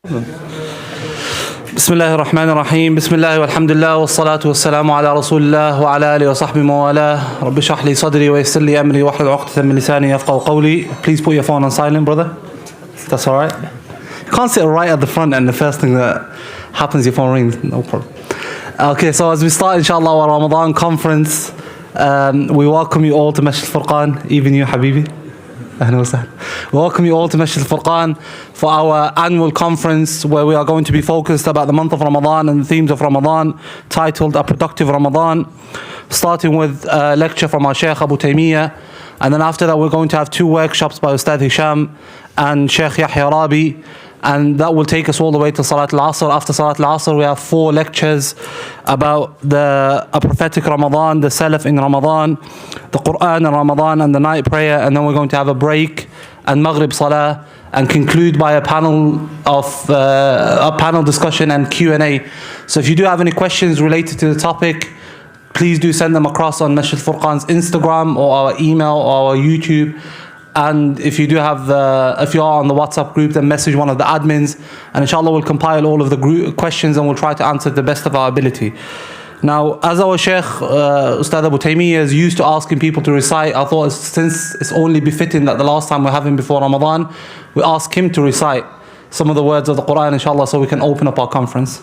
بسم الله الرحمن الرحيم بسم الله والحمد لله والصلاة والسلام على رسول الله وعلى آله وصحبه وموالاه رب اشرح لي صدري ويسر لي أمري واحلل عقدة من لساني يفقهوا قولي. Please put your phone on silent, brother. If that's all right. You can't sit right at the front and the first thing that happens your phone rings. No problem. Okay, so as we start inshallah our Ramadan conference, we welcome you all to Masjid Alfurqan, even you Habibi. We welcome you all to Masjid Alfurqan for our annual conference where we are going to be focused about the month of Ramadan and the themes of Ramadan, titled A Productive Ramadan, starting with a lecture from our Shaykh Abu Taymiyyah, and then after that we're going to have 2 workshops by Ustadh Hisham and Shaykh Yahya Rabi, and that will take us all the way to Salat al-Asr. After Salat al-Asr we have 4 lectures about a prophetic Ramadan, the Salaf in Ramadan, the Quran in Ramadan, and the night prayer, and then we're going to have a break and Maghrib Salah, and conclude by a panel discussion and Q&A. So if you do have any questions related to the topic, please do send them across on Masjid Furqan's Instagram or our email or our YouTube. And if you are on the WhatsApp group, then message one of the admins, and inshallah we'll compile all of the group questions and we'll try to answer to the best of our ability. Now, as our Shaykh Ustadh Abu Taymiyyah is used to asking people to recite, I thought since it's only befitting that the last time we're having before Ramadan, we ask him to recite some of the words of the Quran inshallah so we can open up our conference.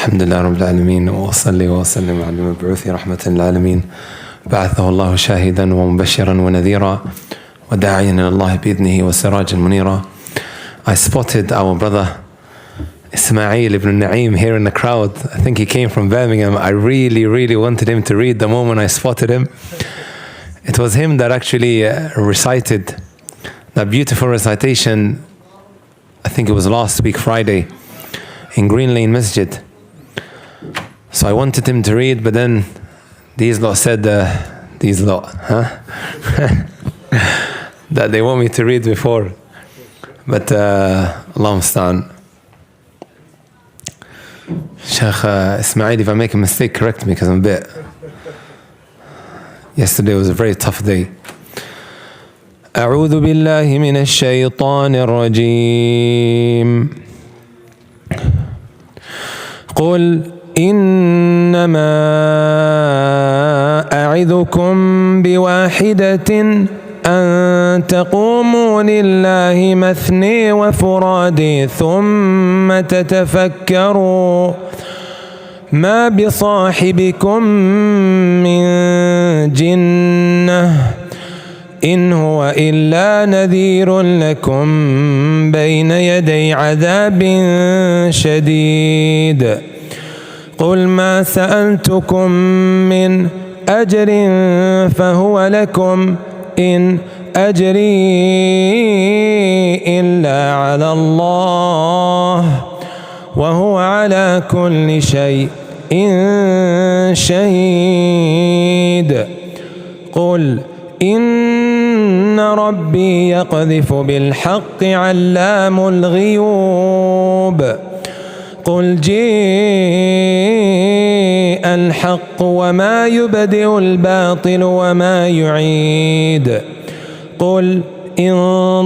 الحمد لله رب العالمين وأصلي وأسلم على المبعوث رحمة للعالمين بعثه الله شاهدا ومبشرا ونذيرا وداعيا إلى الله بإذنه وسراجا منيرا. I spotted our brother Ismail ibn Na'im here in the crowd. I think he came from Birmingham. I really wanted him to read the moment I spotted him. It was him that actually recited that beautiful recitation, I think it was last week Friday in Green Lane Masjid. So I wanted him to read, but then these lot said, that they want me to read before. But Allah musta'an. Shaykh Ismail, if I make a mistake, correct me because I'm a bit... Yesterday was a very tough day. أعوذ بالله من الشيطان الرجيم. قل إنما أعظكم بواحدة أن تقوموا لله مثني وفرادي ثم تتفكروا ما بصاحبكم من جنة إن هو إلا نذير لكم بين يدي عذاب شديد. قل ما سألتكم من أجر فهو لكم إن أجري إلا على الله وهو على كل شيء شهيد. قل إن ربي يقذف بالحق علام الغيوب. قل جاء الحق وما يبدئ الباطل وما يعيد. قل إن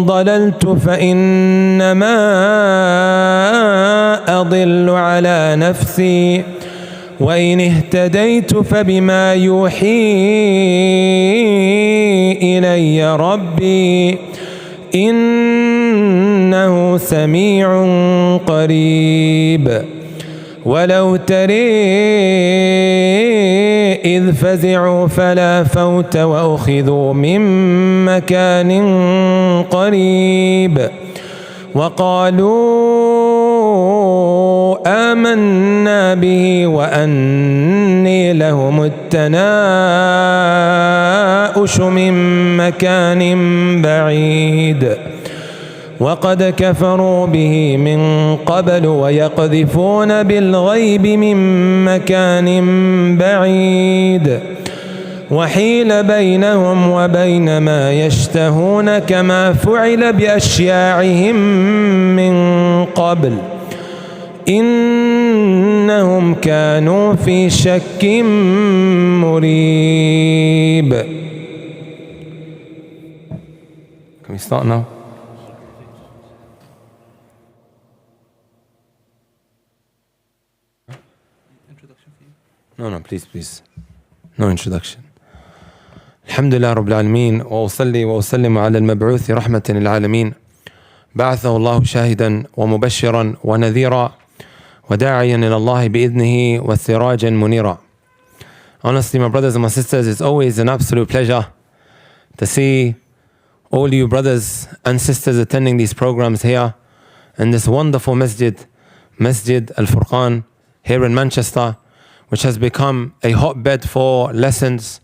ضللت فإنما أضل على نفسي وإن اهتديت فبما يوحي إلي ربي إنه سميع قريب. ولو ترى إذ فزعوا فلا فوت وأخذوا من مكان قريب وقالوا آمنا به وأني لهم التناؤش من مكان بعيد. وقد كفروا به من قبل ويقذفون بالغيب من مكان بعيد. وحيل بينهم وبين ما يشتهون كما فعل بأشياعهم من قبل إن إنهم كانوا في شك مريب. Can we start now? No, please. No introduction. الحمد لله رب العالمين وأصلي وأسلم على المبعوث رحمة للعالمين بعثه الله شاهدا ومبشرا ونذيرا وداعيا إلى الله بإذنه وسراجا منيرا. Honestly, my brothers and my sisters, it's always an absolute pleasure to see all you brothers and sisters attending these programs here in this wonderful Masjid Alfurqan here in Manchester, which has become a hotbed for lessons,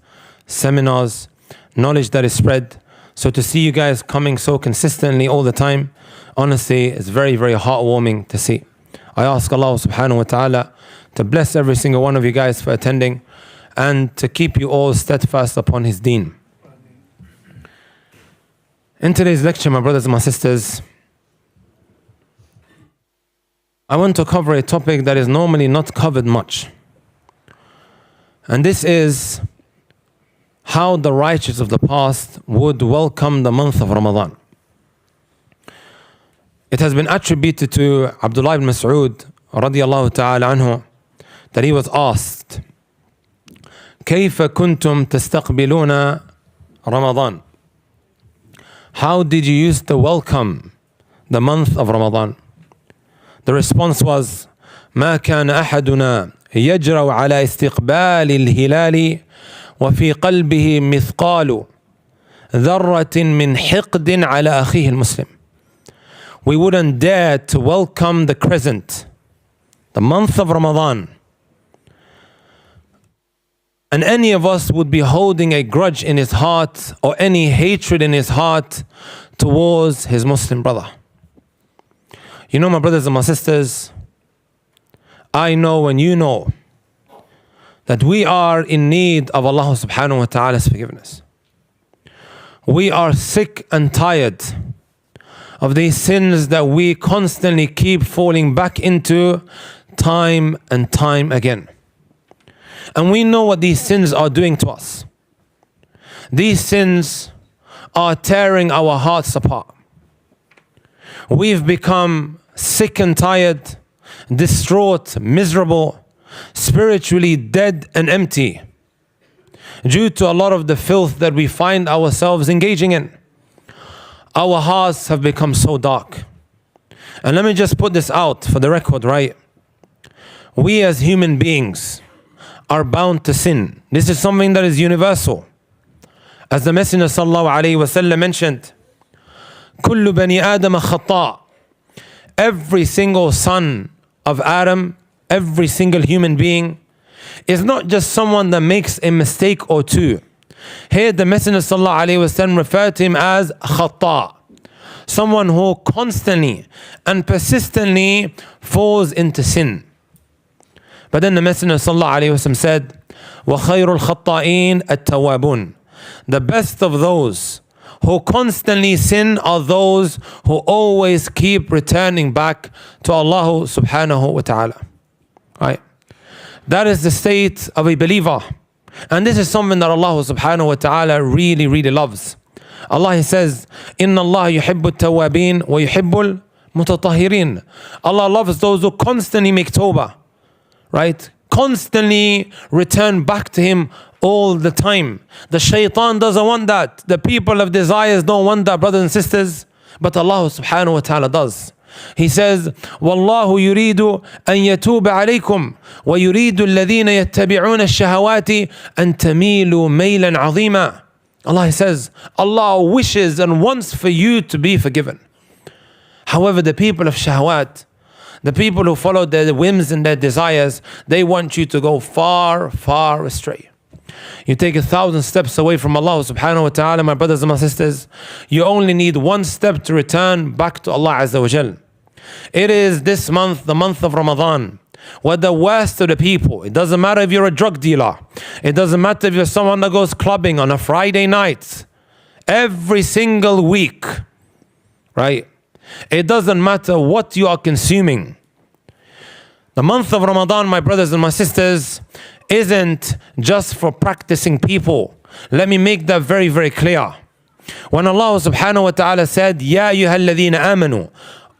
seminars, knowledge that is spread. So to see you guys coming so consistently all the time, honestly, it's very, very heartwarming to see. I ask Allah subhanahu wa ta'ala to bless every single one of you guys for attending and to keep you all steadfast upon His deen. In today's lecture, my brothers and my sisters, I want to cover a topic that is normally not covered much. And this is how the righteous of the past would welcome the month of Ramadan. It has been attributed to Abdullah ibn Mas'ud radiyallahu ta'ala anhu that he was asked, كيف كنتم تستقبلون رمضان? How did you used to welcome the month of Ramadan? The response was, ما كان أحدنا يجرؤ على استقبال الهلال وفي قلبه مثقال ذرة من حقد على أخيه المسلم. We wouldn't dare to welcome the crescent, the month of Ramadan, and any of us would be holding a grudge in his heart or any hatred in his heart towards his Muslim brother. You know, my brothers and my sisters, I know and you know that we are in need of Allah subhanahu wa ta'ala's forgiveness. We are sick and tired of these sins that we constantly keep falling back into time and time again. And we know what these sins are doing to us. These sins are tearing our hearts apart. We've become sick and tired, distraught, miserable, spiritually dead and empty due to a lot of the filth that we find ourselves engaging in. Our hearts have become so dark. And let me just put this out for the record, right? We as human beings are bound to sin. This is something that is universal. As the Messenger sallallahu alaihi wasallam mentioned, كل بني آدم خطاء. Every single son of Adam, every single human being is not just someone that makes a mistake or two. Here the Messenger sallallahu alaihi wasallam referred to him as khata, someone who constantly and persistently falls into sin. But then the Messenger sallallahu alaihi wasallam said, وَخَيْرُ الْخَطَّائِينَ التَّوَّابُونَ. The best of those who constantly sin are those who always keep returning back to Allah subhanahu wa ta'ala. Right? That is the state of a believer. And this is something that Allah subhanahu wa ta'ala really, really loves. Allah says, إِنَّ اللَّهَ يُحِبُّ التَّوَّابِينَ وَيُحِبُّ الْمُتَطَهِّرِينَ. Allah loves those who constantly make tawbah. Right? Constantly return back to Him all the time. The shaitan doesn't want that. The people of desires don't want that, brothers and sisters. But Allah subhanahu wa ta'ala does. He says, وَاللَّهُ يُرِيدُ أَن يَتُوبَ عَلَيْكُمْ وَيُرِيدُ الَّذِينَ يَتَّبِعُونَ الشَّهَوَاتِ أَن تَمِيلُوا مَيْلًا عَظِيمًا. Allah says, Allah wishes and wants for you to be forgiven. However, the people of shahawat, the people who follow their whims and their desires, they want you to go far, far astray. You take 1,000 steps away from Allah subhanahu wa ta'ala, my brothers and my sisters, you only need one step to return back to Allah Azza wa Jal. It is this month, the month of Ramadan, where the worst of the people, it doesn't matter if you're a drug dealer, it doesn't matter if you're someone that goes clubbing on a Friday night, every single week, right? It doesn't matter what you are consuming. The month of Ramadan, my brothers and my sisters, isn't just for practicing people. Let me make that very, very clear. When Allah subhanahu wa ta'ala said, Ya ayyuhalladhina amanu,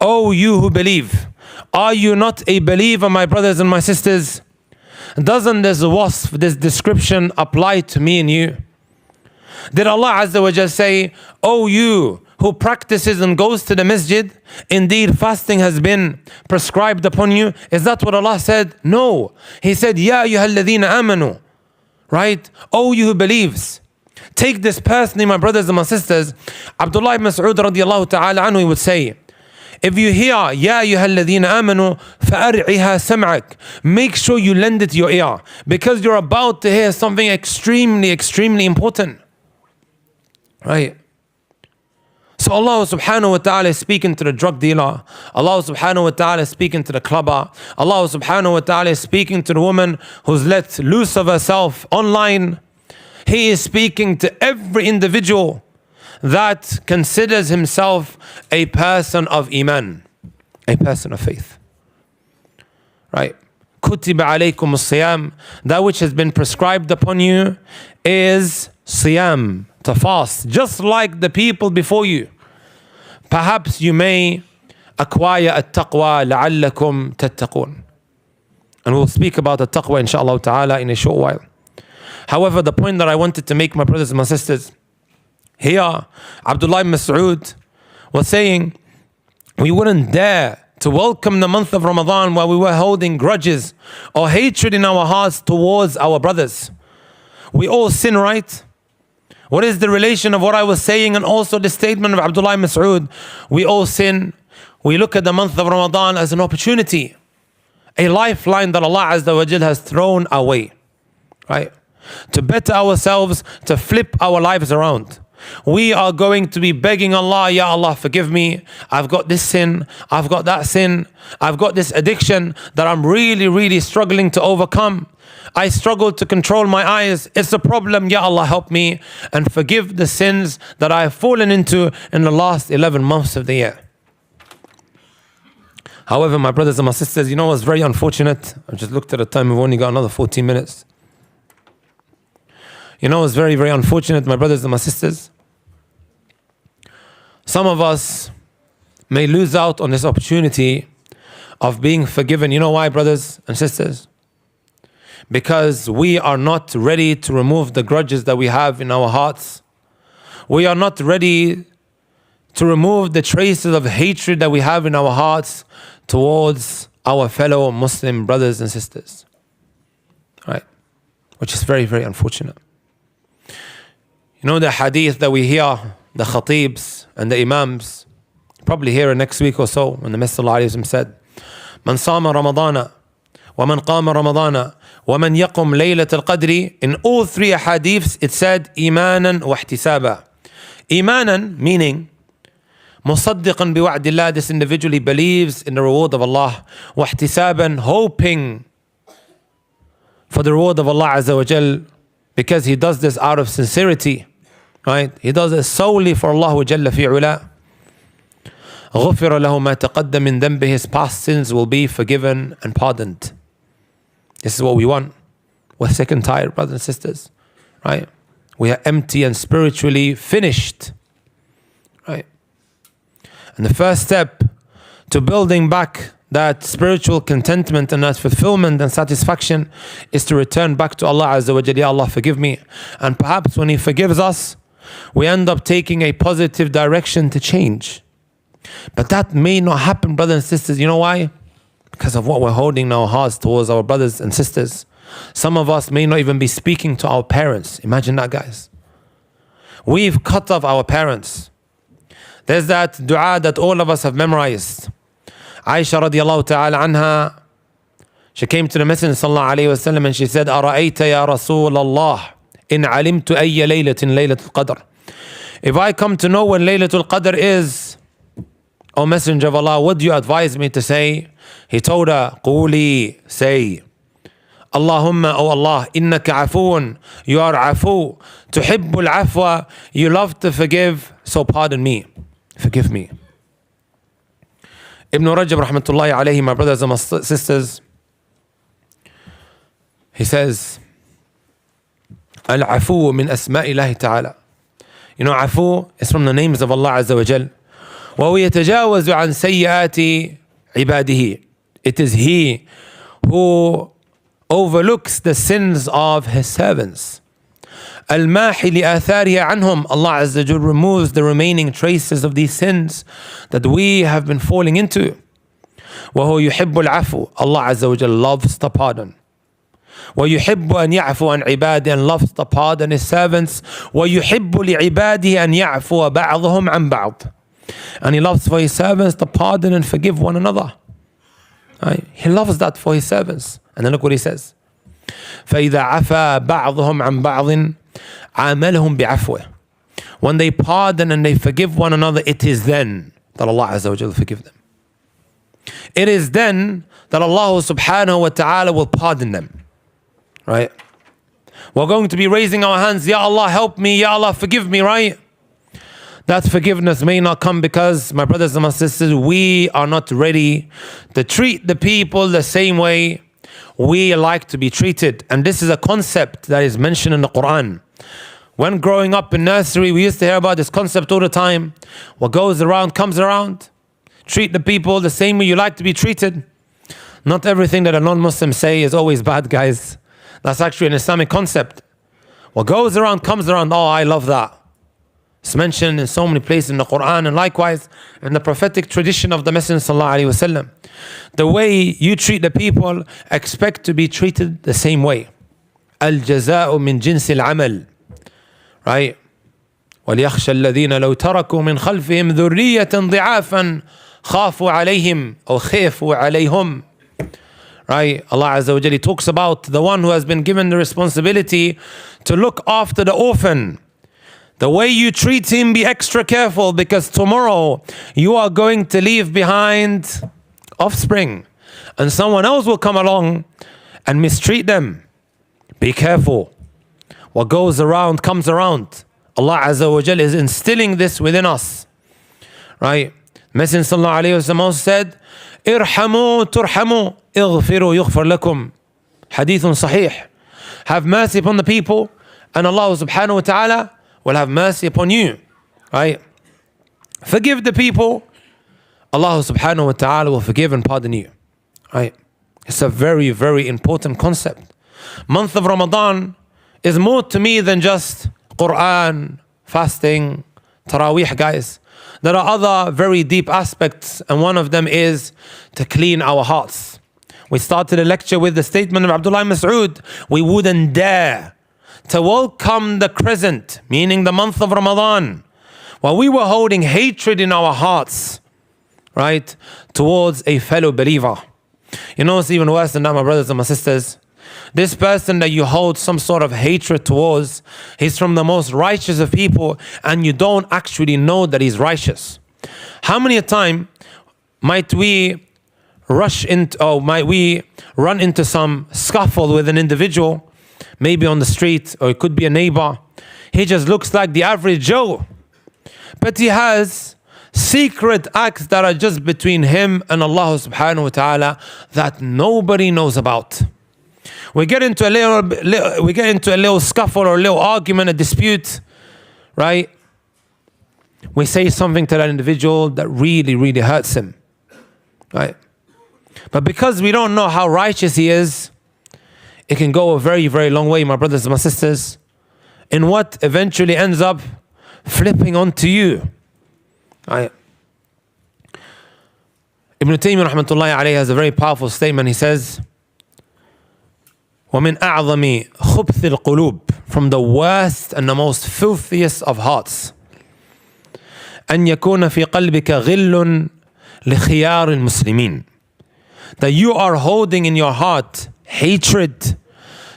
O you who believe, are you not a believer, my brothers and my sisters? Doesn't this wasf, this description apply to me and you? Did Allah Azza wa Jal say, O you who practices and goes to the masjid, indeed fasting has been prescribed upon you? Is that what Allah said? No. He said, Ya ayyuhalladhina amanu, right? O you who believes. Take this personally, my brothers and my sisters. Abdullah ibn Mas'ud radiallahu ta'ala anhu, he would say, if you hear, Ya ayyuhalladhina amanu, fa'ar'iha sam'ak, make sure you lend it your ear, because you're about to hear something extremely, extremely important. Right? So Allah subhanahu wa ta'ala is speaking to the drug dealer. Allah subhanahu wa ta'ala is speaking to the clubber. Allah subhanahu wa ta'ala is speaking to the woman who's let loose of herself online. He is speaking to every individual that considers himself a person of iman, a person of faith. Right? Kutiba alaykum as-siyam, that which has been prescribed upon you is siyam, to fast, just like the people before you. Perhaps you may acquire at-taqwa la'allakum tattaqun. And we'll speak about the taqwa inshallah ta'ala in a short while. However, the point that I wanted to make, my brothers and my sisters, here Abdullah ibn Mas'ud was saying, we wouldn't dare to welcome the month of Ramadan while we were holding grudges or hatred in our hearts towards our brothers. We all sin, right? What is the relation of what I was saying and also the statement of Abdullah ibn Mas'ud? We all sin. We look at the month of Ramadan as an opportunity, a lifeline that Allah Azza wa Jal has thrown our way, right? To better ourselves, to flip our lives around. We are going to be begging Allah, Ya Allah, forgive me. I've got this sin. I've got that sin. I've got this addiction that I'm really, really struggling to overcome. I struggle to control my eyes. It's a problem. Ya Allah, help me and forgive the sins that I have fallen into in the last 11 months of the year. However, my brothers and my sisters, you know what's very unfortunate? I just looked at the time. We've only got another 14 minutes. You know what's very, very unfortunate, my brothers and my sisters? Some of us may lose out on this opportunity of being forgiven. You know why, brothers and sisters? Because we are not ready to remove the grudges that we have in our hearts. We are not ready to remove the traces of hatred that we have in our hearts towards our fellow Muslim brothers and sisters. Right? Which is very, very unfortunate. You know the hadith that we hear, the khatibs and the imams, probably hear it next week or so, when the Messenger ﷺ said, Man sama Ramadana, wa man qama Ramadana, wa man yaqum laylat al-qadri. In all three hadiths it said, imanan wa ihtisaba. Imanan meaning, musaddiqan biwa'dillah, this individual believes in the reward of Allah. Wa ihtisaban, hoping for the reward of Allah Azza wa Jal, because he does this out of sincerity. Right? He does it solely for Allah Jalla fi'ula. غُفِرَ لَهُ مَا تَقَدَّمَ مِن ذَنْبِهِ, his past sins will be forgiven and pardoned. This is what we want. We're sick and tired, brothers and sisters. Right? We are empty and spiritually finished. Right? And the first step to building back that spiritual contentment and that fulfillment and satisfaction is to return back to Allah Azza wa Jalla. Ya Allah, forgive me. And perhaps when He forgives us, we end up taking a positive direction to change. But that may not happen, brothers and sisters. You know why? Because of what we're holding in our hearts towards our brothers and sisters. Some of us may not even be speaking to our parents. Imagine that, guys. We've cut off our parents. There's that dua that all of us have memorized. Aisha radiallahu ta'ala anha, she came to the Messenger sallallahu alayhi wa sallam and she said, Ara'ayta ya Rasul Allah, in alimtu ayya laylatin laylatul qadr. If I come to know when Laylatul Qadr is, O Messenger of Allah, what do you advise me to say? He told her, Quli, say, Allahumma, O Allah, innaka afoon, you are afu, tuhibbul afwa, you love to forgive, so pardon me, forgive me. Ibn Rajab rahmatullahi alayhi, my brothers and my sisters, He says, Al-afu min asma'illahi ta'ala. You know, afu is from the names of Allah Azza wa Jal. وَهُوَ يَتَجَاوَزُ عَنْ سَيِّئَاتِ عِبَادِهِ. It is He who overlooks the sins of His servants. Al-Mahi li'athariha anhum. Allah Azza wa Jal removes the remaining traces of these sins that we have been falling into. وَهُوَ يُحِبُّ الْعَفُوَ. Allah Azza wa Jal loves the pardon. وَيُحِبُّ أَنْ يَعْفُوَ عَنْ عِبَادِهِ, and loves to pardon His servants. وَيُحِبُّ لِعِبَادِهِ أَنْ يَعْفُوَ بَعْضُهُمْ عَنْ بَعْضٍ, and He loves for His servants to pardon and forgive one another. Right? He loves that for His servants. And then look what He says. فَإِذَا عَفَى بَعْضُهُمْ عَنْ بَعْضٍ عَامَلَهُمْ بِعَفْوِهِ. When they pardon and they forgive one another, it is then that Allah Azza wa Jalla will forgive them. It is then that Allah subhanahu wa ta'ala will pardon them. Right? We're going to be raising our hands, Ya Allah help me, Ya Allah forgive me, right? That forgiveness may not come because, my brothers and my sisters, we are not ready to treat the people the same way we like to be treated. And this is a concept that is mentioned in the Quran. When growing up in nursery, we used to hear about this concept all the time. What goes around comes around. Treat the people the same way you like to be treated. Not everything that a non-Muslim say is always bad, guys. That's actually an Islamic concept. What goes around comes around. Oh, I love that. It's mentioned in so many places in the Quran, and likewise in the prophetic tradition of the Messenger sallallahu alaihi wasallam. The way you treat the people, expect to be treated the same way. Al-jaza'u min jinsi al-amal. Right? وَلْيَخْشَى الَّذِينَ لَوْ تَرَكُوا مِنْ خَلْفِهِمْ ذُرِّيَّةً ضِعَافًا خَافُوا عَلَيْهِمْ أو خَافُوا عَلَيْهِمْ. Right? Allah Azza wa Jalla talks about the one who has been given the responsibility to look after the orphan. The way you treat him, be extra careful, because tomorrow you are going to leave behind offspring and someone else will come along and mistreat them. Be careful. What goes around comes around. Allah Azza wa Jalla is instilling this within us. Right? Messenger sallallahu alayhi wa sallam also said, Irhamu turhamu, ighfiru yughfar lakum. Hadithun sahih. Have mercy upon the people and Allah subhanahu wa ta'ala will have mercy upon you. Right? Forgive the people, Allah subhanahu wa ta'ala will forgive and pardon you. Right? It's a very, very important concept. Month of Ramadan is more to me than just Quran, fasting, Taraweeh, guys. There are other very deep aspects, and one of them is to clean our hearts. We started a lecture with the statement of Abdullah Mas'ud. We wouldn't dare to welcome the crescent, meaning the month of Ramadan, while we were holding hatred in our hearts, right, towards a fellow believer. You know, it's even worse than that, my brothers and my sisters. This person that you hold some sort of hatred towards, he's from the most righteous of people, and you don't actually know that he's righteous. How many a time might we rush into, or might we run into some scuffle with an individual, maybe on the street, or it could be a neighbor. He just looks like the average Joe, but he has secret acts that are just between him and Allah subhanahu wa ta'ala that nobody knows about. We get into a little scuffle or a little argument, a dispute, right? We say something to that individual that really, really hurts him, right? But because we don't know how righteous he is, it can go a very, very long way, my brothers and my sisters, in what eventually ends up flipping onto you. Right? Ibn Taymiyyah rahmatullahi alayhi has a very powerful statement. He says, وَمِنْ أَعْظَمِ خُبْثِ الْقُلُوبِ, from the worst and the most filthiest of hearts, أَنْ يَكُونَ فِي قَلْبِكَ غِلٌّ لِخِيَارِ الْمُسْلِمِينَ, that you are holding in your heart hatred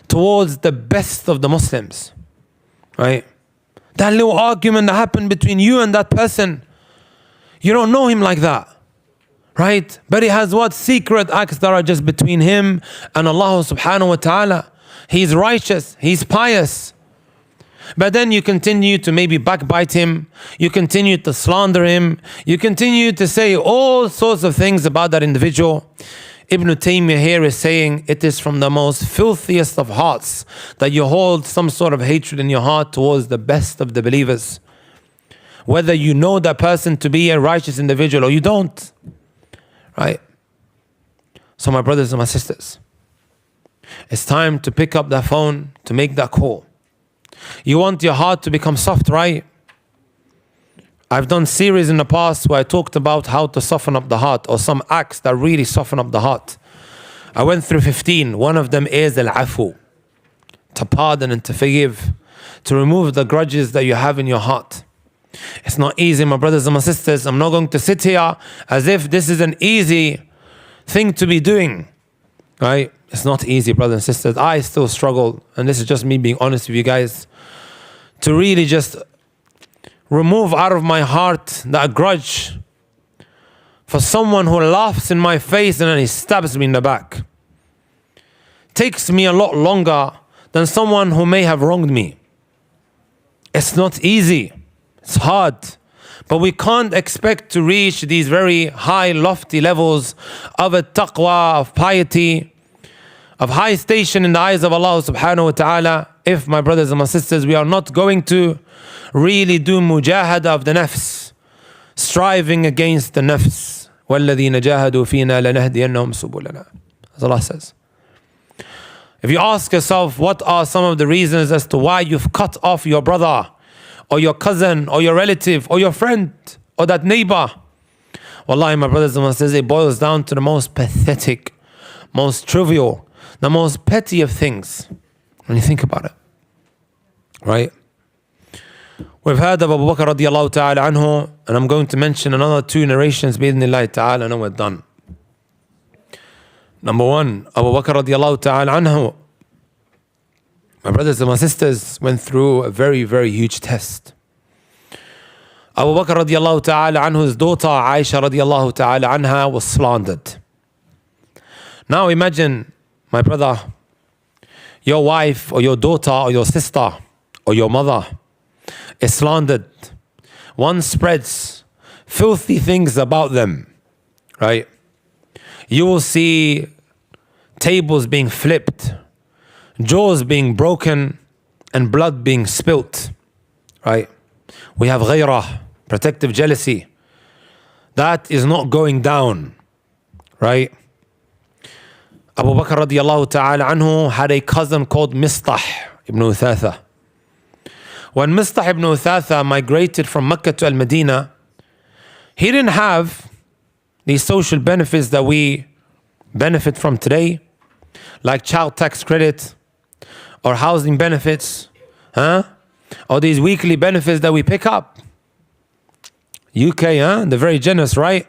towards the best of the Muslims. Right? That little argument that happened between you and that person, you don't know him like that. Right? But he has what? Secret acts that are just between him and Allah subhanahu wa ta'ala. He's righteous, he's pious. But then you continue to maybe backbite him, you continue to slander him, you continue to say all sorts of things about that individual. Ibn Taymiyyah here is saying it is from the most filthiest of hearts that you hold some sort of hatred in your heart towards the best of the believers. Whether you know that person to be a righteous individual or you don't. Right? So my brothers and my sisters, it's time to pick up that phone, to make that call. You want your heart to become soft, right? I've done series in the past where I talked about how to soften up the heart, or some acts that really soften up the heart. I went through 15. One of them is al-afu, to pardon and to forgive, to remove the grudges that you have in your heart. It's not easy, my brothers and my sisters. I'm not going to sit here as if this is an easy thing to be doing, right? It's not easy, brothers and sisters. I still struggle, and this is just me being honest with you guys, to really just remove out of my heart that grudge for someone who laughs in my face and then he stabs me in the back. Takes me a lot longer than someone who may have wronged me. It's not easy. It's hard. But we can't expect to reach these very high, lofty levels of a taqwa, of piety, of high station in the eyes of Allah subhanahu wa ta'ala, if, my brothers and my sisters, we are not going to really do mujahada of the nafs, striving against the nafs. وَالَّذِينَ جَاهَدُوا فِينَا لَنَهْدِيَنَّهُمْ سُبُلَنَا. As Allah says. If you ask yourself, what are some of the reasons as to why you've cut off your brother, or your cousin, or your relative, or your friend, or that neighbor? Wallahi, my brothers and my sisters, it boils down to the most pathetic, most trivial, the most petty of things, when you think about it. Right? We've heard of Abu Bakr radiallahu ta'ala anhu, and I'm going to mention another two narrations, bi'idhnillahi ta'ala, and then we're done. Number one, Abu Bakr radiallahu ta'ala anhu, my brothers and my sisters, went through a very, very huge test. Abu Bakr radiallahu ta'ala anhu's daughter, Aisha radiallahu ta'ala anha, was slandered. Now imagine, my brother, your wife, or your daughter, or your sister, or your mother is slandered. One spreads filthy things about them, right? You will see tables being flipped, jaws being broken, and blood being spilt, right? We have ghayrah, protective jealousy. That is not going down, right? Abu Bakr radiallahu ta'ala anhu had a cousin called Mistah ibn Uthatha. When Mistah ibn Uthatha migrated from Mecca to Al-Madinah, he didn't have these social benefits that we benefit from today, like child tax credit, or housing benefits, or these weekly benefits that we pick up. UK, they're very generous, right?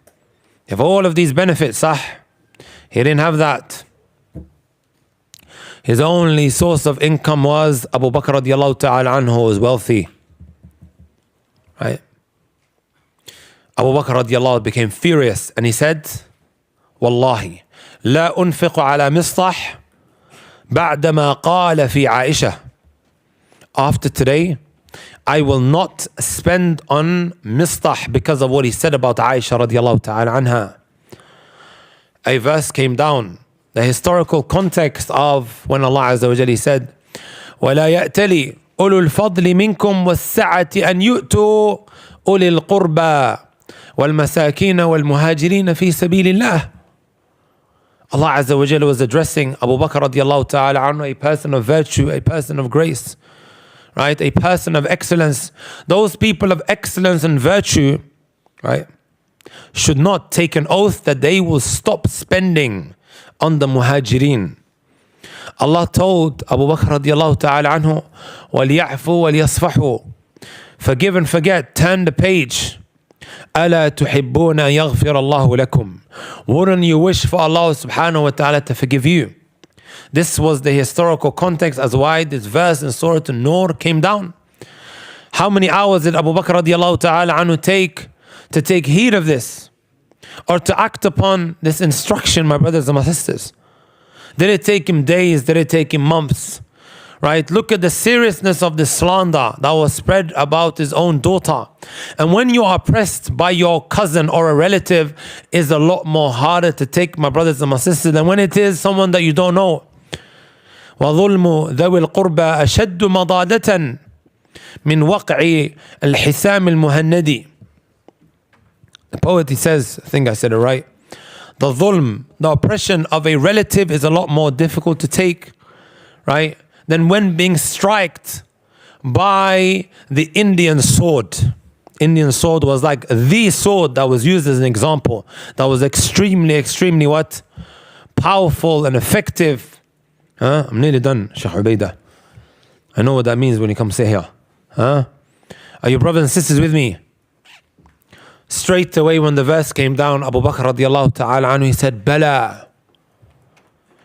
You have all of these benefits, He didn't have that. His only source of income was Abu Bakr radiallahu ta'ala anhu, who was wealthy. Right? Abu Bakr radiallahu became furious and he said, Wallahi, لا أنفق على مصطح بعدما قال في عائشة. After today, I will not spend on Mistah because of what he said about Aisha radiallahu ta'ala anha. A verse came down, the historical context of when Allah Azza wa Jalla said, وَلَا يَأْتَلِ أُولُو الْفَضْلِ مِنْكُمْ وَالسَّعَةِ أَنْ يُؤْتُوا أُولِي الْقُرْبَى وَالْمَسَاكِينَ وَالْمُهَاجِرِينَ فِي سَبِيلِ اللَّهِ. Allah Azza wa Jalla was addressing Abu Bakr radiallahu ta'ala anhu, a person of virtue, a person of grace, right? A person of excellence. Those people of excellence and virtue, right, should not take an oath that they will stop spending on the muhajirin. Allah told Abu Bakr radiallahu ta'ala anhu, وَلْيَعْفُوا وَلْيَصْفَحُوا. Forgive and forget, turn the page. أَلَا تُحِبُّونَ يَغْفِرَ اللَّهُ لَكُمْ. Wouldn't you wish for Allah subhanahu wa ta'ala to forgive you? This was the historical context as why this verse in Surah An-Nur came down. How many hours did Abu Bakr radiallahu ta'ala anhu take to take heed of this, or to act upon this instruction, my brothers and my sisters? Did it take him days? Did it take him months? Right? Look at the seriousness of the slander that was spread about his own daughter. And when you are pressed by your cousin or a relative, is a lot more harder to take, my brothers and my sisters, than when it is someone that you don't know. وَظُلْمُ ذَوِي الْقُرْبَى أَشَدُّ مَضَادَةً مِنْ وَقْعِ الْحِسَامِ الْمُهَنَّدِ. The poet, he says, I think I said it right, the dhulm, the oppression of a relative is a lot more difficult to take, right, than when being striked by the Indian sword. Indian sword was like the sword that was used as an example, that was extremely what? Powerful and effective. I'm nearly done, Shaykh Ubaidah. I know what that means when you come sit here. Are you brothers and sisters with me? Straight away when the verse came down, Abu Bakr radiallahu ta'ala anhu, he said, Bala,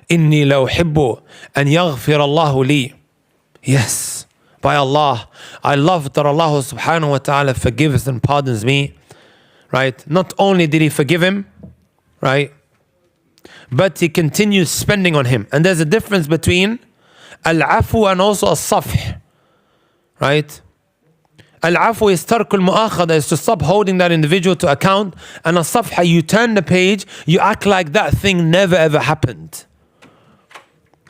inni la uhibbu an yaghfir Allahu li. Yes, by Allah, I love that Allah subhanahu wa ta'ala forgives and pardons me. Right? Not only did he forgive him, right, but he continues spending on him. And there's a difference between al-afu and also al-safh. Right? Al-afu is tarkul mu'akhada, is to stop holding that individual to account. And al-safha, you turn the page, you act like that thing never ever happened.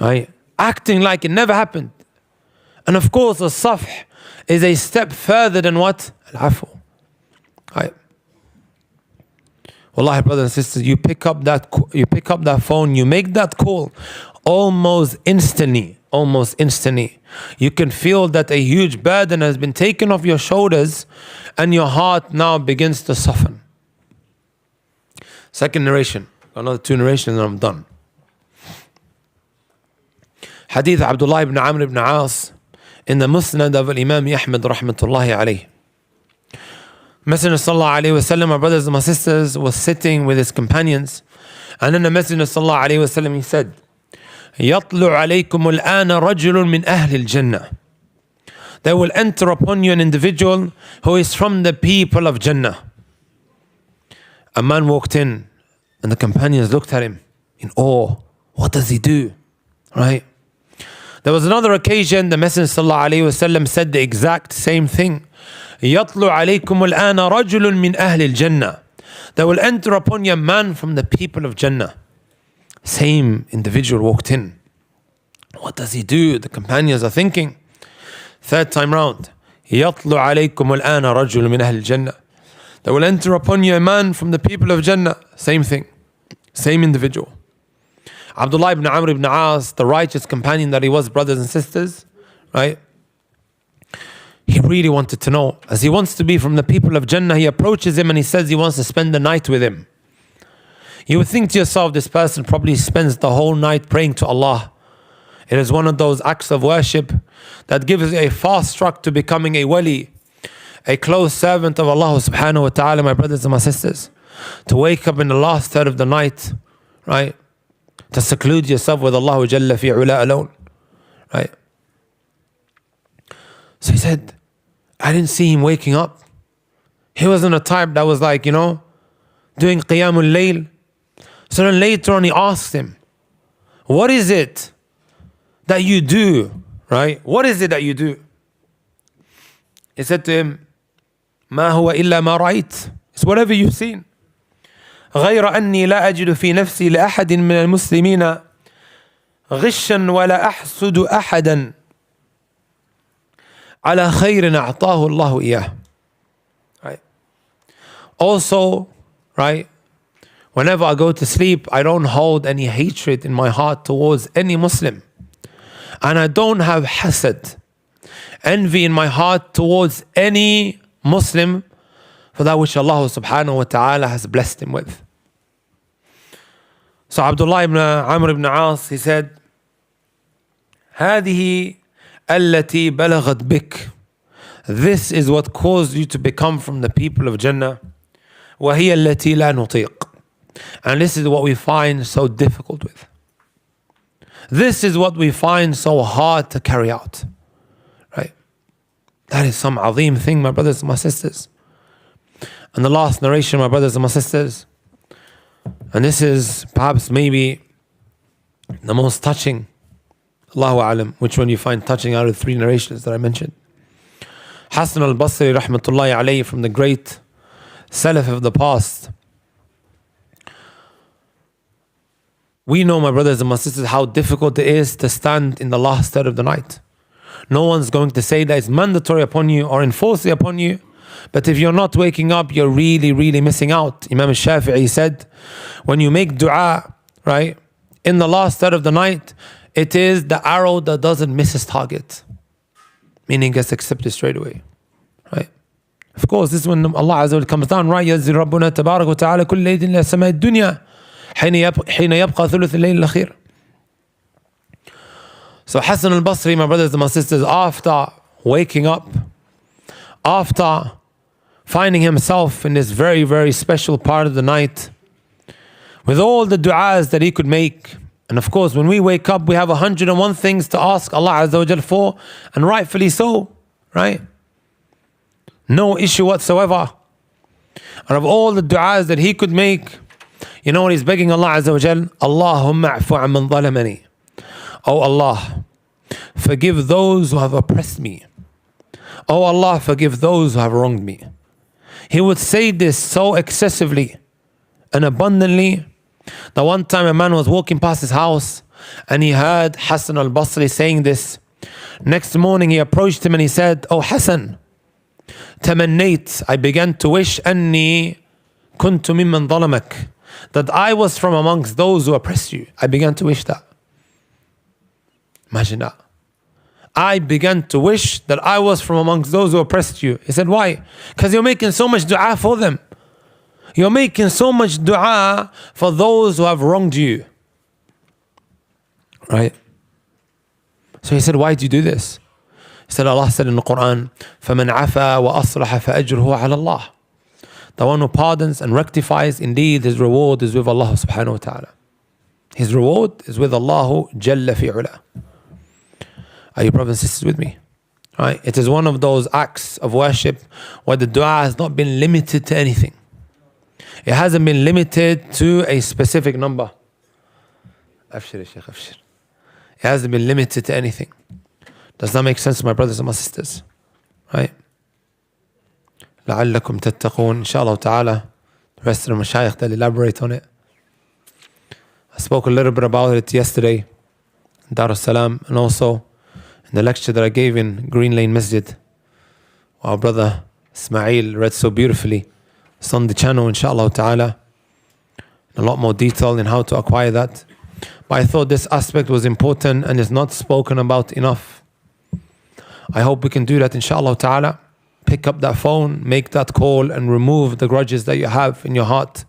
Right? Acting like it never happened. And of course, al-safh is a step further than what? Al-afu. Right? Wallahi, brothers and sisters, you pick up that phone, you make that call, almost instantly. You can feel that a huge burden has been taken off your shoulders, and your heart now begins to soften. Second narration, another 2 narrations, and I'm done. Hadith Abdullah ibn Amr ibn As in the Musnad of Imam Ahmad rahmatullahi alayhi. Messenger sallallahu alayhi wa sallam, my brothers and my sisters, was sitting with his companions, and then the Messenger sallallahu alayhi wa sallam, he said, يَطْلُعْ عَلَيْكُمُ الْآنَ رَجُلٌ مِّنْ أَهْلِ الْجَنَّةِ. There will enter upon you an individual who is from the people of Jannah. A man walked in, and the companions looked at him in awe. What does he do? Right? There was another occasion, the Messenger sallallahu alayhi wa sallam said the exact same thing. يَطْلُعْ عَلَيْكُمُ الْآنَ رَجُلٌ مِّنْ أَهْلِ الْجَنَّةِ. There will enter upon you a man from the people of Jannah. Same individual walked in. What does he do? The companions are thinking. Third time round, يَطْلُعْ عَلَيْكُمُ الْآنَ رَجُلٌ مِّنْ أَهْلِ الْجَنَّةِ. There will enter upon you a man from the people of Jannah. Same thing. Same individual. Abdullah ibn Amr ibn As, the righteous companion that he was, brothers and sisters, right? He really wanted to know. As he wants to be from the people of Jannah, he approaches him and he says he wants to spend the night with him. You would think to yourself, this person probably spends the whole night praying to Allah. It is one of those acts of worship that gives a fast track to becoming a wali, a close servant of Allah subhanahu wa ta'ala, my brothers and my sisters. To wake up in the last third of the night, right? To seclude yourself with Allah Jalla fi ula alone, right? So he said, I didn't see him waking up. He wasn't a type that was like, doing Qiyamul Layl. So then later on he asked him, what is it that you do, right? What is it that you do? He said to him, ما هو إلا ما رأيت. It's whatever you've seen. غير أني لا أجد في نفسي لأحد من المسلمين غشا ولا أحسد أحدا على خير أعطاه الله إياه. Right. Also, right, whenever I go to sleep, I don't hold any hatred in my heart towards any Muslim. And I don't have hasad, envy in my heart towards any Muslim for that which Allah subhanahu wa ta'ala has blessed him with. So Abdullah ibn Amr ibn As, he said, هذه التي بلغت بك. This is what caused you to become from the people of Jannah. وهي التي لا نطيق. And this is what we find so difficult with. This is what we find so hard to carry out. Right? That is some azim thing, my brothers and my sisters. And the last narration, my brothers and my sisters, and this is perhaps maybe the most touching Allahu A'lam, which one you find touching out of the three narrations that I mentioned. Hasan al-Basri rahmatullahi alayhi, from the great Salaf of the past. We know, my brothers and my sisters, how difficult it is to stand in the last third of the night. No one's going to say that it's mandatory upon you or enforced upon you. But if you're not waking up, you're really, really missing out. Imam al-Shafi'i said, when you make dua, right, in the last third of the night, it is the arrow that doesn't miss its target. Meaning gets accepted straight away. Right? Of course, this is when Allah Azza wa Jalla comes down, right? يَنزِلُ رَبُّنَا تَبَارَكَ وَتَعَالَى كُلَّ لَيْلٍ إِلَى سَمَاءِ الدُّنْيَا حين يبقى ثلث الليل الأخير. So Hasan al-Basri, my brothers and my sisters, after waking up, after finding himself in this very, very special part of the night, with all the du'as that he could make, and of course when we wake up we have 101 things to ask Allah Azza wa Jal for, and rightfully so, right? No issue whatsoever. And of all the du'as that he could make, you know what he's begging Allah Azza wa Jal? Allahumma a'fu amman zalamani. Oh Allah, forgive those who have oppressed me. Oh Allah, forgive those who have wronged me. He would say this so excessively and abundantly that one time a man was walking past his house and he heard Hasan al-Basri saying this. Next morning he approached him and he said, "Oh Hasan, tamannayt, I began to wish anni kuntu mimman zalamak, that I was from amongst those who oppressed you. I began to wish that." Imagine that. I began to wish that I was from amongst those who oppressed you. He said, why? Because you're making so much dua for them. You're making so much dua for those who have wronged you. Right? So he said, why do you do this? He said, Allah said in the Quran, فَمَنْ عَفَى وَأَصْلَحَ فَأَجْرُهُ عَلَى اللَّهِ. The one who pardons and rectifies, indeed his reward is with Allah subhanahu wa ta'ala. His reward is with Allah Jalla fi'ula. Are you brothers and sisters with me? Right? It is one of those acts of worship where the dua has not been limited to anything. It hasn't been limited to a specific number. Afshir, Shaykh, afshir. It hasn't been limited to anything. Does that make sense, my brothers and my sisters? Right? لعلكم تتقون. Inshallah ta'ala, the rest of the mashayikh, they'll elaborate on it. I spoke a little bit about it yesterday in Dar es-Salaam, and also in the lecture that I gave in Green Lane Masjid. Our brother Ismail read so beautifully. It's on the channel, inshallah ta'ala, in a lot more detail in how to acquire that. But I thought this aspect was important and is not spoken about enough. I hope we can do that, inshallah ta'ala. Pick up that phone, make that call, and remove the grudges that you have in your heart.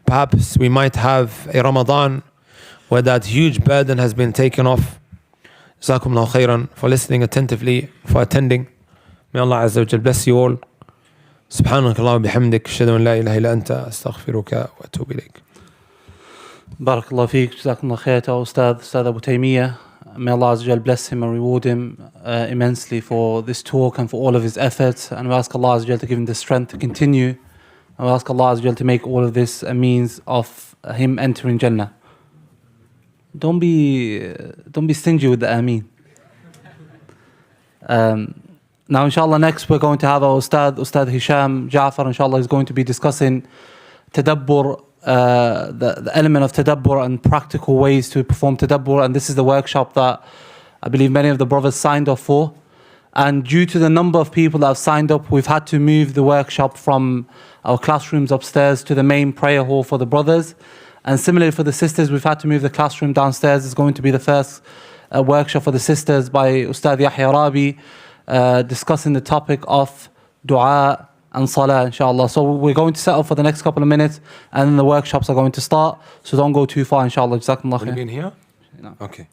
Perhaps we might have a Ramadan where that huge burden has been taken off. Jazakumullah khairan for listening attentively, for attending. May Allah Azza wa Jal bless you all. سبحانك اللهم وبحمدك أشهد أن لا إله إلا أنت أستغفرك وأتوب إليك. Barakallah feek, Jazakumullah khair to our Ustadh Abu Taymiyyah. May Allah Azza wa Jal bless him and reward him immensely for this talk and for all of his efforts. And we ask Allah Azza wa Jal to give him the strength to continue. And we ask Allah Azza wa Jal to make all of this a means of him entering Jannah. Don't be stingy with the Ameen. Now inshallah next we're going to have our Ustadh Hisham Ja'far. Inshallah is going to be discussing tadabbur, the element of tadabbur and practical ways to perform tadabbur. And this is the workshop that I believe many of the brothers signed up for. And due to the number of people that have signed up, we've had to move the workshop from our classrooms upstairs to the main prayer hall for the brothers. And similarly for the sisters, we've had to move the classroom downstairs. It's going to be the first workshop for the sisters by Ustadh Yahya Rabi, discussing the topic of dua and salah, inshallah. So we're going to set up for the next couple of minutes, and then the workshops are going to start. So don't go too far, inshallah. Jazakumullah khair. Will you be in here? No. Okay.